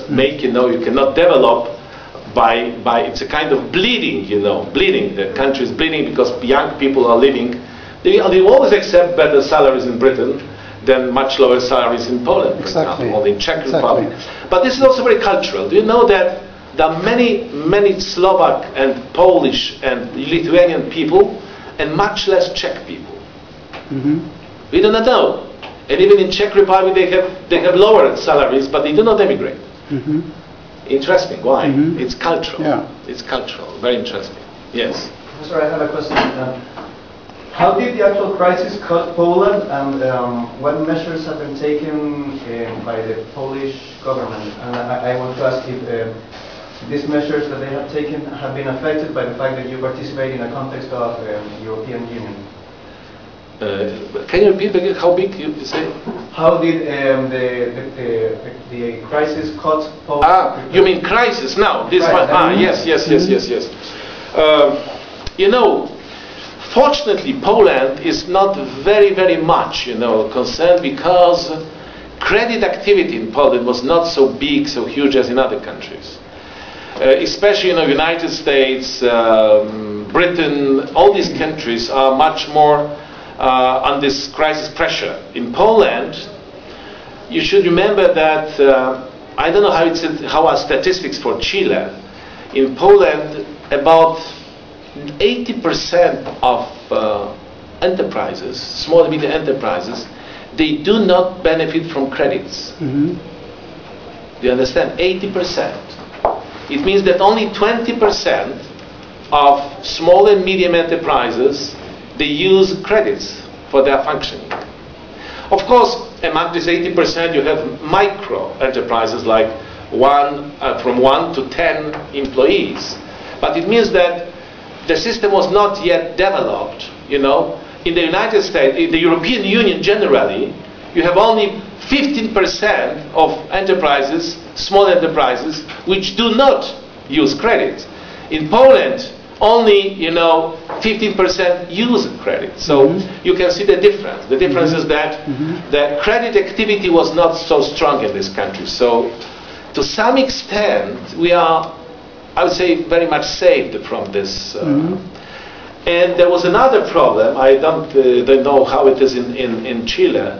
just make, you cannot develop by it's a kind of bleeding, bleeding. The country is bleeding because young people are leaving. They always accept better salaries in Britain than much lower salaries in Poland, for example, or in Czech Republic. But this is also very cultural. Do you know that there are many Slovak and Polish and Lithuanian people and much less Czech people? We do not know. And even in Czech Republic they have lower salaries, but they do not emigrate. Interesting. Why? It's cultural. Yeah. It's cultural. Very interesting. Yes. Professor, I have a question. How did the actual crisis cut Poland, and what measures have been taken by the Polish government? And I want to ask if these measures that they have taken have been affected by the fact that you participate in a context of European Union. Can you repeat again? How big you say? How did the crisis cut Poland? You mean crisis now? This one? Yes. Fortunately, Poland is not very much, concerned, because credit activity in Poland was not so big, so huge as in other countries. Especially in the United States, Britain, all these countries are much more on this crisis pressure. In Poland, you should remember that I don't know how are statistics for Chile. In Poland, about 80% of enterprises, small and medium enterprises, they do not benefit from credits. Do you understand? 80%. It means that only 20% of small and medium enterprises, they use credits for their functioning. Of course, among this 80%, you have micro enterprises like from 1 to 10 employees. But it means that the system was not yet developed. In the United States, in the European Union generally, you have only 15% of enterprises, small enterprises, which do not use credit. In Poland, only 15% use credit. So you can see the difference. The difference is that the credit activity was not so strong in this country. So to some extent, we are, I would say, very much saved from this. And there was another problem. I don't know how it is in Chile.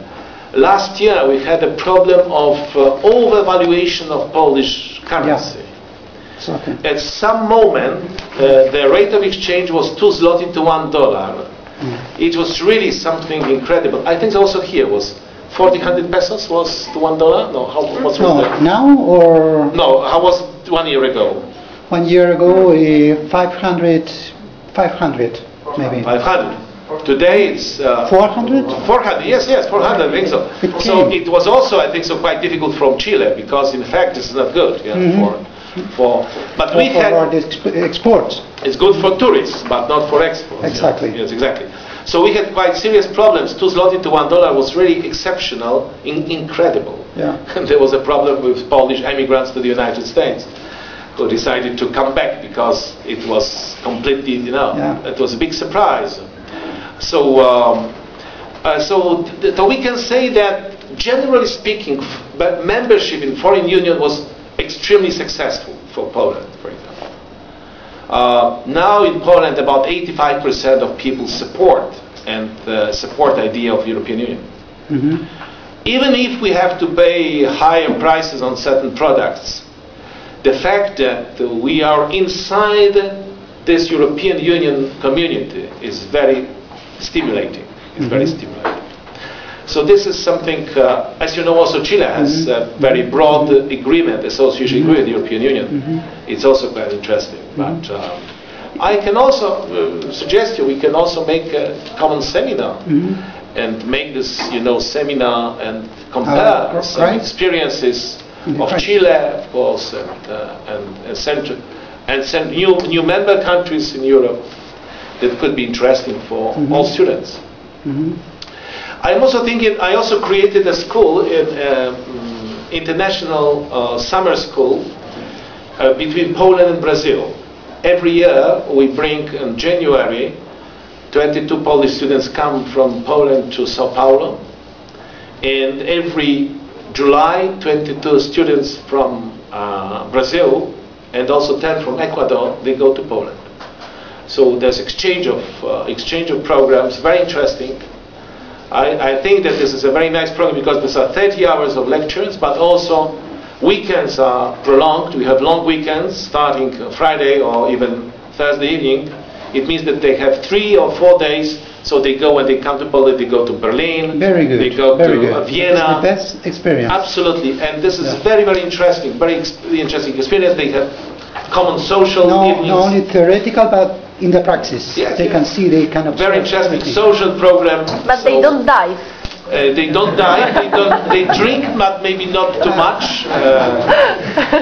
Last year we had a problem of overvaluation of Polish currency. At some moment, the rate of exchange was 2 zloty to $1. It was really something incredible. I think also here was 1,400 pesos was to $1. No, what was that? Now or no? How was it 1 year ago? 1 year ago, 500 maybe. 500. Today it's 400. 400. Yes, 400. I think so. So it was also, I think so, quite difficult from Chile, because in fact this is not good. But we had exports. It's good for tourists, but not for exports. Exactly. Yes, exactly. So we had quite serious problems. 2 zloty to $1 was really exceptional, incredible. Yeah. And there was a problem with Polish immigrants to the United States, who decided to come back because it was completely, it was a big surprise. So, so we can say that, generally speaking, membership in foreign union was extremely successful for Poland, for example. Now in Poland, about 85% of people support the idea of European Union. Even if we have to pay higher prices on certain products, the fact that we are inside this European Union community is very stimulating. It's very stimulating. So this is something, as you know, also Chile has a very broad agreement, association agreement with the European Union. It's also quite interesting. But I can also suggest we can also make a common seminar and make this, seminar and compare some experiences of Chile, of course, and new member countries in Europe that could be interesting for all students. I'm also thinking, I also created a school, international summer school between Poland and Brazil. Every year we bring in January 22 Polish students come from Poland to Sao Paulo, and every July 22 students from Brazil and also 10 from Ecuador, they go to Poland. So there's exchange of programs, very interesting. I think that this is a very nice program because these are 30 hours of lectures, but also weekends are prolonged. We have long weekends starting Friday or even Thursday evening. It means that they have 3 or 4 days. So they go, when they come to Poland, they go to Berlin. Very good. They go to Vienna. That's the best experience. Absolutely, and this is very, very interesting. Very interesting experience. They have common social evenings. Not only theoretical, but in the practice. Yes, they can see, they can observe. Very interesting everything. social program. But they don't dive. They don't die. They drink, but maybe not too much.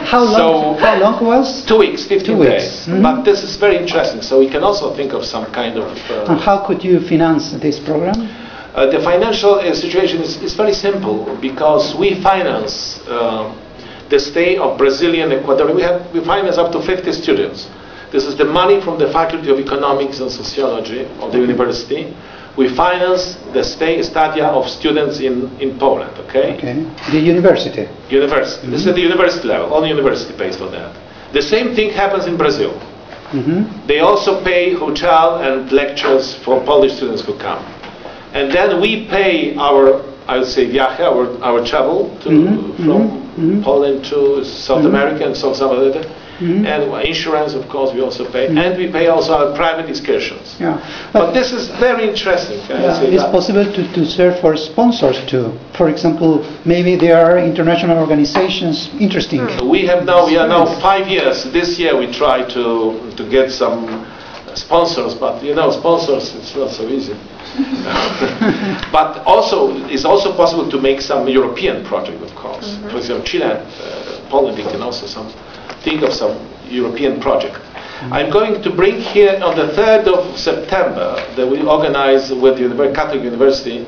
How long was? 2 weeks, 15 2 days. weeks. Mm-hmm. But this is very interesting. So we can also think of some kind of. And how could you finance this program? The financial situation is very simple because we finance the stay of Brazilian Ecuadorian. We finance up to 50 students. This is the money from the Faculty of Economics and Sociology of the university. We finance the stadia of students in Poland, okay? The university. University. This is at the university level. Only university pays for that. The same thing happens in Brazil. They also pay hotel and lectures for Polish students who come. And then we pay our, I would say, viaje, our travel from Poland to South America and some other. And insurance, of course, we also pay. And we pay also our private excursions. Yeah. But this is very interesting. It's possible to search for sponsors too. For example, maybe there are international organizations interesting. We are now 5 years. This year we try to get some sponsors, but sponsors, it's not so easy. But also, it's also possible to make some European project, of course. For example, Chile, Poland, we can also think of some European project. I'm going to bring here on the 3rd of September that we organize with the Catholic University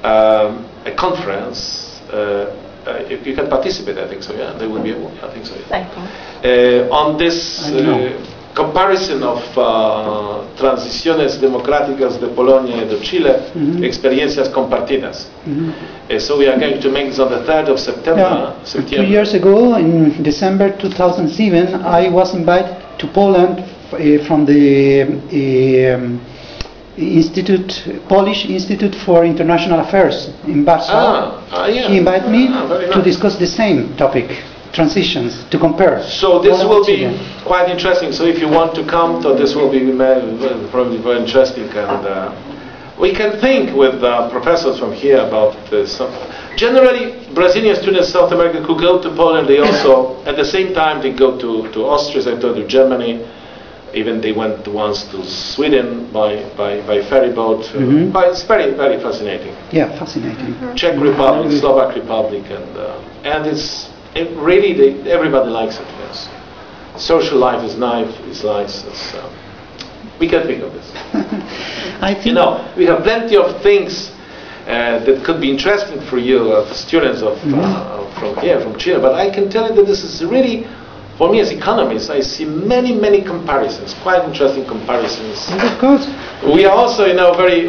a conference. If you can participate, I think so. Yeah, they will be able. I think so. Yeah. On this comparison of transiciones democráticas de Polonia and de Chile, experiencias compartidas. So we are going to make this on the 3rd of September. 2 years ago, in December 2007, I was invited to Poland from the Polish Institute for International Affairs in Warsaw. He invited me to discuss the same topic. Transitions, to compare. So this will be quite interesting. So if you want to come, so this will be probably very interesting, and we can think with professors from here about this. Generally, Brazilian students in South America who go to Poland, they also, at the same time, they go to Austria, they go to Germany. Even they went once to Sweden by ferry boat. But it's very, very fascinating. Yeah, fascinating. Czech Republic, Slovak Republic, and it's. Everybody likes it. Yes, social life is nice. We can think of this. I think we have plenty of things that could be interesting for you, students from here, from Chile. But I can tell you that this is really, for me as economist, I see many comparisons, quite interesting comparisons. Of course. We are also, very